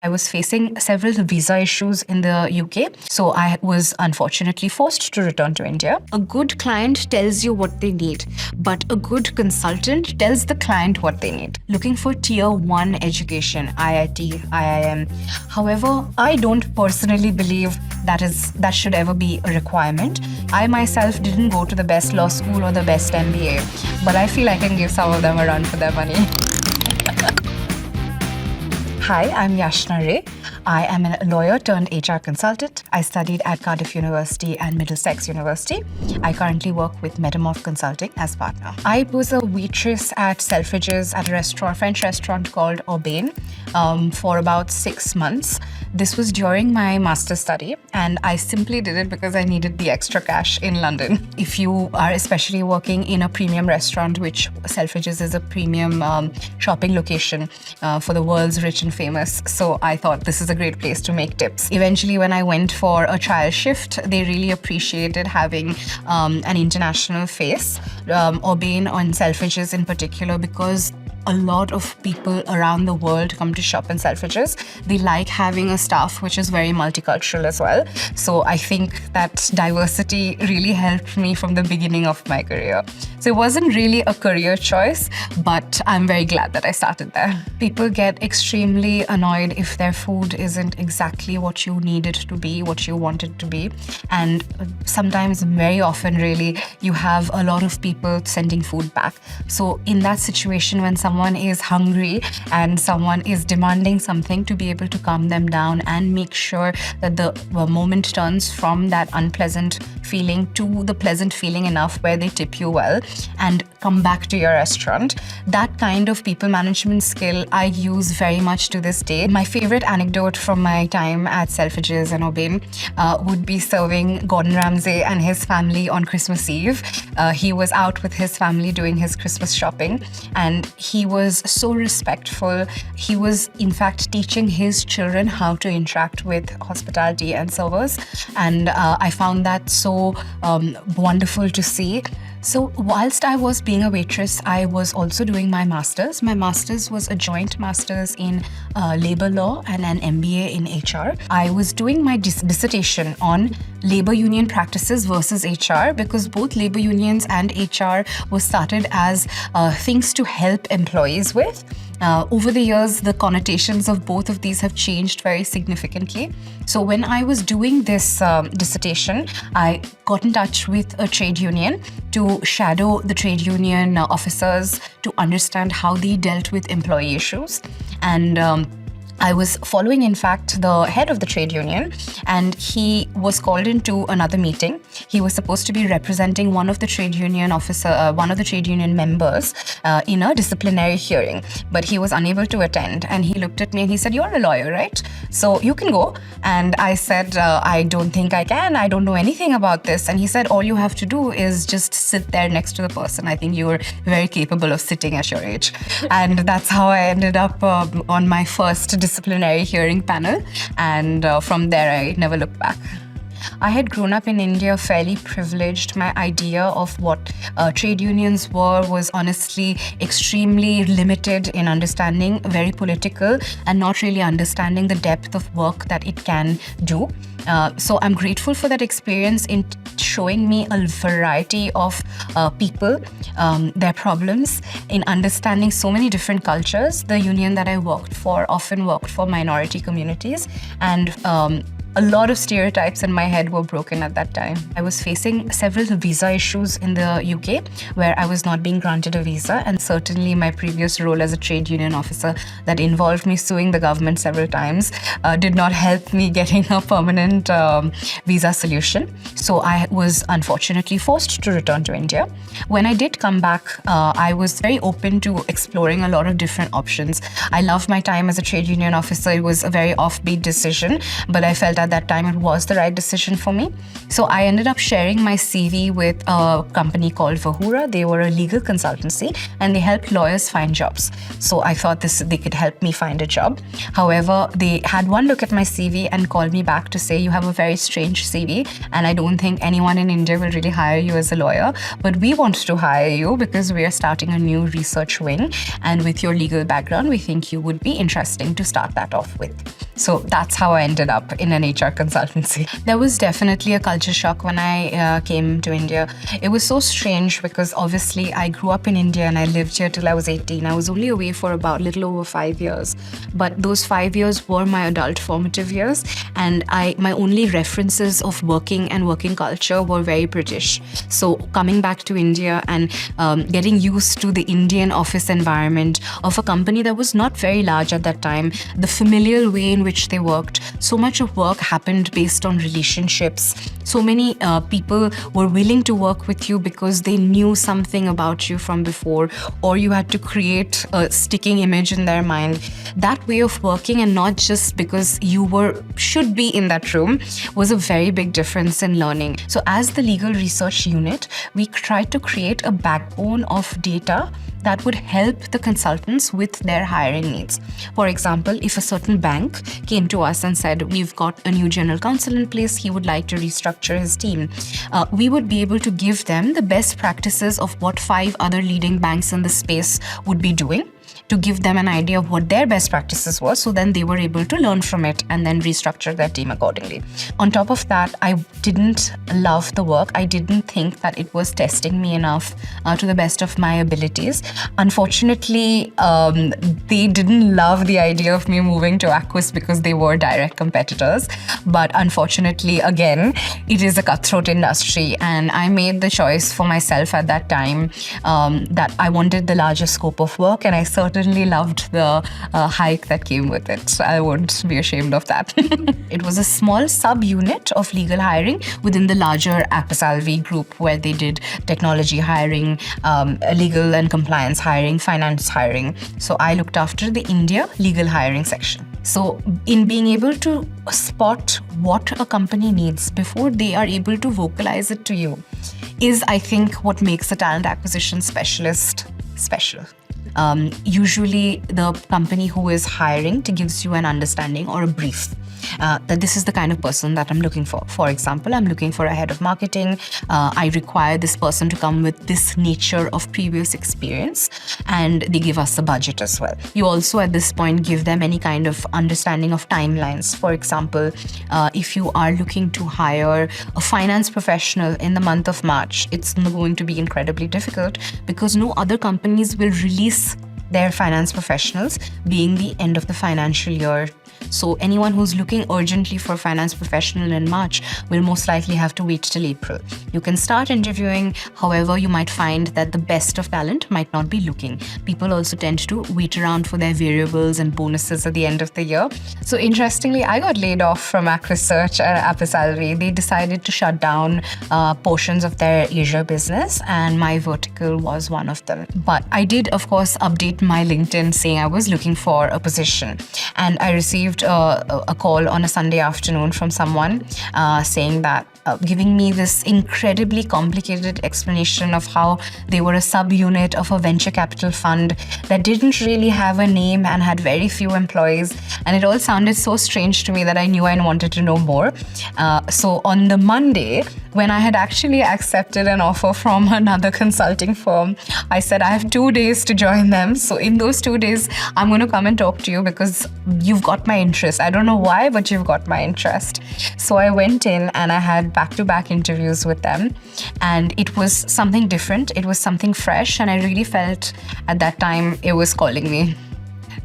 I was facing several visa issues in the UK, so I was unfortunately forced to return to India. A good client tells you what they need, but a good consultant tells the client what they need. Looking for tier 1 education, IIT, IIM. However, I don't personally believe that should ever be a requirement. I myself didn't go to the best law school or the best MBA, but I feel I can give some of them a run for their money. Hi, I'm Yashna Ray. I am a lawyer turned HR consultant. I studied at Cardiff University and Middlesex University. I currently work with Metamorph Consulting as partner. I was a waitress at Selfridges at a French restaurant called Aubaine for about 6 months. This was during my master's study, and I simply did it because I needed the extra cash in London. If you are especially working in a premium restaurant, which Selfridges is a premium shopping location for the world's rich and famous, so I thought this is a great place to make tips. Eventually, when I went for a trial shift, they really appreciated having an international face, Aubaine and Selfridges in particular, because a lot of people around the world come to shop in Selfridges. They like having a staff which is very multicultural as well. So I think that diversity really helped me from the beginning of my career. So it wasn't really a career choice, but I'm very glad that I started there. People get extremely annoyed if their food isn't exactly what you need it to be, what you want it to be. And sometimes, very often really, you have a lot of people sending food back. So in that situation, when someone is hungry and someone is demanding something, to be able to calm them down and make sure that the moment turns from that unpleasant feeling to the pleasant feeling enough where they tip you well and come back to your restaurant. That kind of people management skill I use very much to this day. My favorite anecdote from my time at Selfridges and Aubaine would be serving Gordon Ramsay and his family on Christmas Eve. He was out with his family doing his Christmas shopping, and he was so respectful. He was, in fact, teaching his children how to interact with hospitality and servers, and I found that so wonderful to see. So whilst I was being a waitress, I was also doing my master's. My master's was a joint master's in labor law and an MBA in HR. I was doing my dissertation on labor union practices versus HR, because both labor unions and HR were started as things to help employees with. Over the years, the connotations of both of these have changed very significantly. So when I was doing this dissertation, I got in touch with a trade union to shadow the trade union officers to understand how they dealt with employee issues. And I was following, in fact, the head of the trade union, and he was called into another meeting. He was supposed to be representing one of the trade union members in a disciplinary hearing, but he was unable to attend. And he looked at me and he said, "You're a lawyer, right? So you can go." And I said, "I don't think I can. I don't know anything about this." And he said, "All you have to do is just sit there next to the person. I think you are very capable of sitting at your age." And that's how I ended up on my first disciplinary hearing panel, and from there I never looked back. I had grown up in India fairly privileged. My idea of what trade unions were was honestly extremely limited in understanding, very political, and not really understanding the depth of work that it can do. So I'm grateful for that experience in showing me a variety of people, their problems, in understanding so many different cultures. The union that I worked for often worked for minority communities, and a lot of stereotypes in my head were broken at that time. I was facing several visa issues in the UK where I was not being granted a visa, and certainly my previous role as a trade union officer that involved me suing the government several times did not help me getting a permanent visa solution. So I was unfortunately forced to return to India. When I did come back, I was very open to exploring a lot of different options. I loved my time as a trade union officer. It was a very offbeat decision, but I felt at that time it was the right decision for me. So I ended up sharing my CV with a company called Vahura. They were a legal consultancy and they helped lawyers find jobs. So I thought they could help me find a job. However, they had one look at my CV and called me back to say, "You have a very strange CV and I don't think anyone in India will really hire you as a lawyer, but we want to hire you because we are starting a new research wing, and with your legal background, we think you would be interesting to start that off with." So that's how I ended up in an HR consultancy. There was definitely a culture shock when I came to India. It was so strange because obviously I grew up in India and I lived here till I was 18. I was only away for about little over 5 years. But those 5 years were my adult formative years, and my only references of working and working culture were very British. So coming back to India and getting used to the Indian office environment of a company that was not very large at that time, the familial way in which they worked. So much of work happened based on relationships. So many people were willing to work with you because they knew something about you from before, or you had to create a sticking image in their mind. That way of working, and not just because you should be in that room, was a very big difference in learning. So as the legal research unit, we tried to create a backbone of data that would help the consultants with their hiring needs. For example, if a certain bank came to us and said, we've got a new general counsel in place, he would like to restructure his team, we would be able to give them the best practices of what 5 other leading banks in the space would be doing, to give them an idea of what their best practices were, so then they were able to learn from it and then restructure their team accordingly. On top of that, I didn't love the work. I didn't think that it was testing me enough to the best of my abilities. Unfortunately, they didn't love the idea of me moving to Aquis because they were direct competitors. But unfortunately, again, it is a cutthroat industry, and I made the choice for myself at that time that I wanted the larger scope of work, and I certainly loved the hike that came with it. I won't be ashamed of that. It was a small sub-unit of legal hiring within the larger Apis Alvi group, where they did technology hiring, legal and compliance hiring, finance hiring. So I looked after the India legal hiring section. So in being able to spot what a company needs before they are able to vocalize it to you is, I think, what makes a talent acquisition specialist special. Usually the company who is hiring gives you an understanding or a brief that this is the kind of person that I'm looking for. For example, I'm looking for a head of marketing. I require this person to come with this nature of previous experience, and they give us a budget as well. You also at this point give them any kind of understanding of timelines. For example, if you are looking to hire a finance professional in the month of March, it's going to be incredibly difficult because no other companies will release their finance professionals being the end of the financial year. So anyone who's looking urgently for a finance professional in March will most likely have to wait till April. You can start interviewing, however, you might find that the best of talent might not be looking. People also tend to wait around for their variables and bonuses at the end of the year. So interestingly, I got laid off from Ac Research at Apis Alvi. They decided to shut down portions of their Asia business, and my vertical was one of them. But I did, of course, update my LinkedIn saying I was looking for a position, and I received a call on a Sunday afternoon from someone saying that, giving me this incredibly complicated explanation of how they were a sub-unit of a venture capital fund that didn't really have a name and had very few employees. And it all sounded so strange to me that I knew I wanted to know more. So on the Monday, when I had actually accepted an offer from another consulting firm, I said, I have 2 days to join them. So in those 2 days, I'm going to come and talk to you because you've got my interest. I don't know why, but you've got my interest. So I went in and I had back-to-back interviews with them, and it was something different. It was something fresh, and I really felt at that time it was calling me.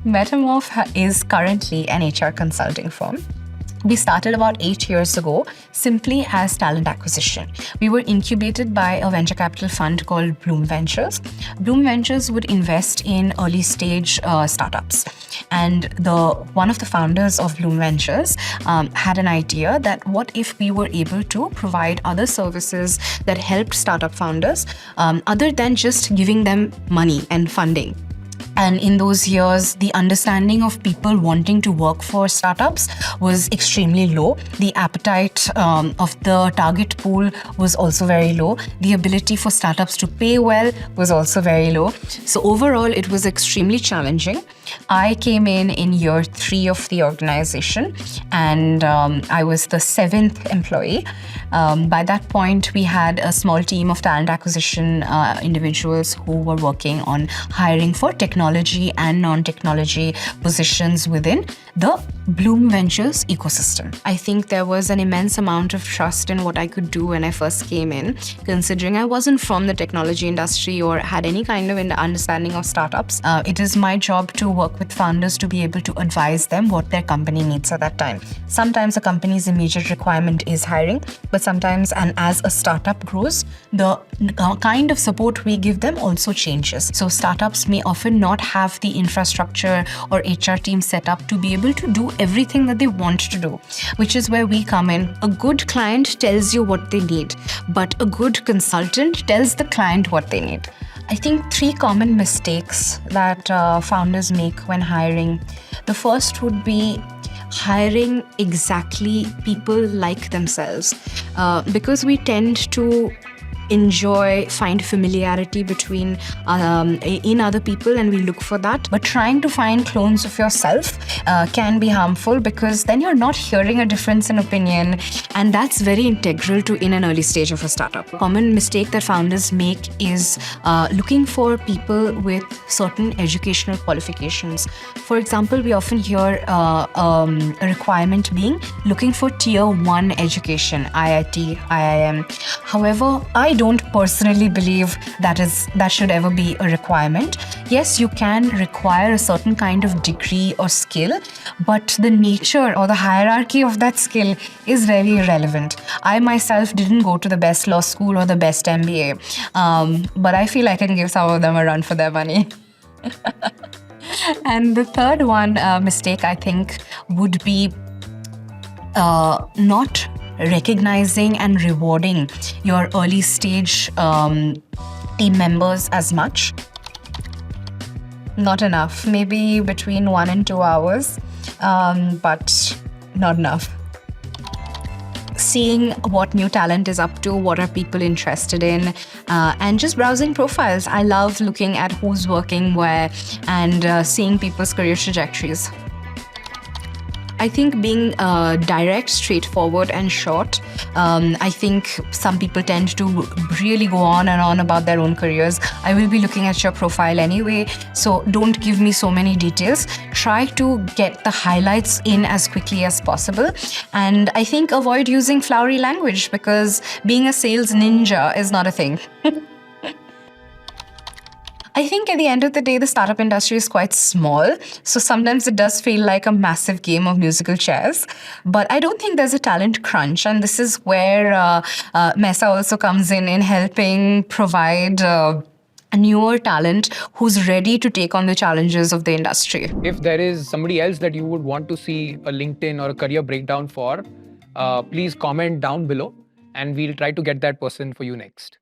Metamorph is currently an HR consulting firm. We started about 8 years ago simply as talent acquisition. We were incubated by a venture capital fund called Bloom Ventures. Bloom Ventures would invest in early stage startups. And one of the founders of Bloom Ventures had an idea that what if we were able to provide other services that helped startup founders other than just giving them money and funding. And in those years, the understanding of people wanting to work for startups was extremely low. The appetite of the target pool was also very low. The ability for startups to pay well was also very low. So overall, it was extremely challenging. I came in year 3 of the organization, and I was the 7th employee. By that point, we had a small team of talent acquisition individuals who were working on hiring for technology and non-technology positions within the Bloom Ventures ecosystem. I think there was an immense amount of trust in what I could do when I first came in, considering I wasn't from the technology industry or had any kind of understanding of startups. It is my job to work with founders to be able to advise them what their company needs at that time. Sometimes a company's immediate requirement is hiring, but sometimes, and as a startup grows, the kind of support we give them also changes. So startups may often not have the infrastructure or HR team set up to be able to do everything that they want to do, which is where we come in. A good client tells you what they need, but a good consultant tells the client what they need. I think 3 common mistakes that founders make when hiring. The first would be hiring exactly people like themselves, because we tend to find familiarity between in other people, and we look for that. But trying to find clones of yourself can be harmful, because then you're not hearing a difference in opinion, and that's very integral to in an early stage of a startup. A common mistake that founders make is looking for people with certain educational qualifications. For example, we often hear a requirement being looking for tier 1 education, IIT, IIM. However, I don't personally believe that should ever be a requirement. Yes, you can require a certain kind of degree or skill, but the nature or the hierarchy of that skill is very irrelevant. I myself didn't go to the best law school or the best MBA, but I feel I can give some of them a run for their money. And the third one mistake, I think, would be not recognizing and rewarding your early stage team members as much. Not enough. Maybe between 1 and 2 hours, but not enough. Seeing what new talent is up to, what are people interested in, and just browsing profiles. I love looking at who's working where and seeing people's career trajectories. I think being direct, straightforward, and short. I think some people tend to really go on and on about their own careers. I will be looking at your profile anyway, so don't give me so many details. Try to get the highlights in as quickly as possible. And I think avoid using flowery language, because being a sales ninja is not a thing. I think at the end of the day, the startup industry is quite small. So sometimes it does feel like a massive game of musical chairs. But I don't think there's a talent crunch. And this is where Mesa also comes in helping provide a newer talent who's ready to take on the challenges of the industry. If there is somebody else that you would want to see a LinkedIn or a career breakdown for, please comment down below and we'll try to get that person for you next.